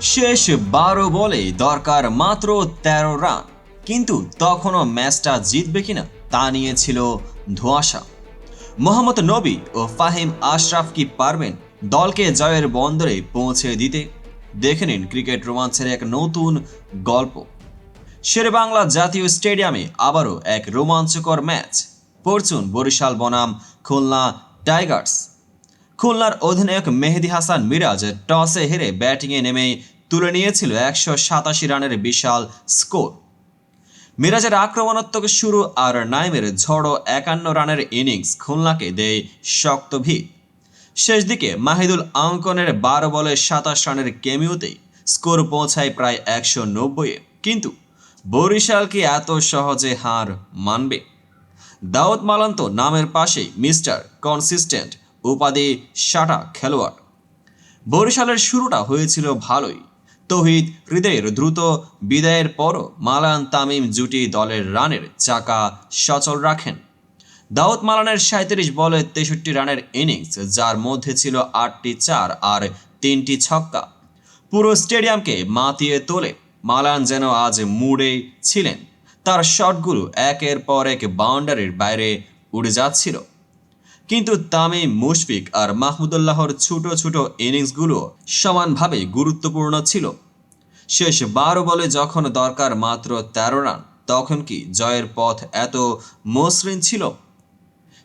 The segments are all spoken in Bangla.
শেষ 12 বলে দরকার মাত্র 13 রান, কিন্তু তখনও ম্যাচটা জিতবে কিনা তা নিয়ে ছিল ধোঁয়াশা। মোহাম্মদ নবী ও ফাহিম আশরাফ কি পারবেন দলকে জয়ের বন্দরে পৌঁছে দিতে? দেখে নিন ক্রিকেট রোমাঞ্চের এক নতুন গল্প। শেরেবাংলা জাতীয় স্টেডিয়ামে আবারও এক রোমাঞ্চকর ম্যাচ। ফরচুন বরিশাল বনাম খুলনা টাইগার্স। খুলনার অধিনায়ক মেহেদী হাসান মিরাজ টসে হেরে ব্যাটিংয়ে নেমেই তুলে নিয়েছিল 187 রানের বিশাল স্কোর। মিরাজের আক্রমণাত্মক শুরু আর নাইমের ঝড়ো 51 রানের ইনিংস খুলনাকে দেয় শক্ত ভিত। শেষ দিকে মাহিদুল আঙ্কনের 12 বলে 27 রানের কেমিওতেই স্কোর পৌঁছায় প্রায় 190-এ। কিন্তু বরিশাল কি এত সহজে হার মানবে? দাউদ মালান্ত নামের পাশেই মিস্টার কনসিস্টেন্ট উপাধি সাটা খেলোয়াড়। বরিশালের শুরুটা হয়েছিল ভালোই। তৌহিদ হৃদয়ের দ্রুত বিদায়ের পরও মালান তামিম জুটি দলের রানের চাকা সচল রাখেন। দাউদ মালানের 37 বলে 63 রানের ইনিংস, যার মধ্যে ছিল 8টি চার আর 3টি ছক্কা, পুরো স্টেডিয়ামকে মাতিয়ে তোলে। মালান যেন আজ মুডে ছিলেন। তার শটগুলো একের পর এক বাউন্ডারির বাইরে উড়ে যাচ্ছিল। কিন্তু তামিম, মুশফিক আর মাহমুদুল্লাহর ছোট ছোট ইনিংসগুলো সমানভাবে গুরুত্বপূর্ণ ছিল। শেষ 12 বলে যখন দরকার মাত্র 13 রান, তখন কি জয়ের পথ এত মসৃণ ছিল?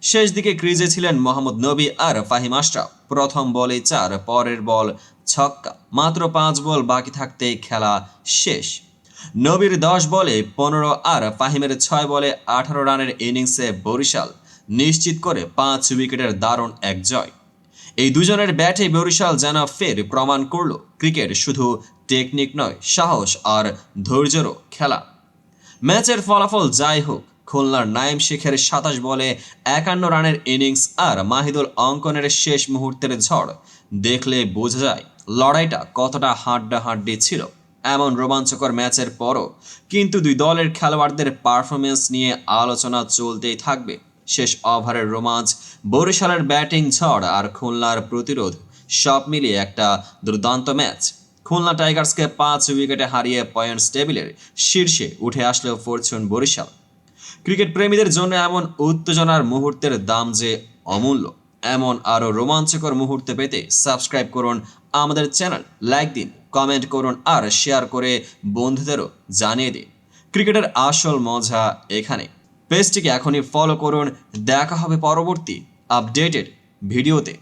শেষ দিকে ক্রিজে ছিলেন মোহাম্মদ নবী আর ফাহিম আশরাফ। প্রথম বলে 4, পরের বল ছক্কা। মাত্র 5 বল বাকি থাকতেই খেলা শেষ। নবীর 10 বলে 15 আর ফাহিমের 6 বলে 18 রানের ইনিংসে বরিশাল নিশ্চিত করে 5 উইকেটের দারুণ এক জয়। এই দুজনের ব্যাটে বরিশাল যেন ফের প্রমাণ করল ক্রিকেট শুধু টেকনিক নয়, সাহস আর ধৈর্যেরও খেলা। ম্যাচের ফলাফল যাই হোক, খুলনার নাইম শেখের 27 বলে 51 রানের ইনিংস আর মাহিদুল অঙ্কনের শেষ মুহূর্তের ঝড় দেখলে বোঝা যায় লড়াইটা কতটা হাড্ডাহাড্ডি ছিল। এমন রোমাঞ্চকর ম্যাচের পরও কিন্তু দুই দলের খেলোয়াড়দের পারফরমেন্স নিয়ে আলোচনা চলতেই থাকবে। শেষ ওভারের রোমাঞ্চ, বরিশালের ব্যাটিং ঝড় আর খুলনার প্রতিরোধ, সব মিলিয়ে একটা দুর্দান্ত ম্যাচ। খুলনা টাইগার্সকে 5 উইকেটে হারিয়ে পয়েন্টস টেবিলের শীর্ষে উঠে আসলেও ফরচুন বরিশাল। ক্রিকেট প্রেমীদের জন্য এমন উত্তেজনার মুহূর্তের দাম যে অমূল্য। এমন আরও রোমাঞ্চকর মুহূর্ত পেতে সাবস্ক্রাইব করুন আমাদের চ্যানেল, লাইক দিন, কমেন্ট করুন আর শেয়ার করে বন্ধুদেরও জানিয়ে দিন। ক্রিকেটের আসল মজা এখানে। পেজটিকে এখনই ফলো করুন। দেখা হবে পরবর্তী আপডেটেড ভিডিওতে।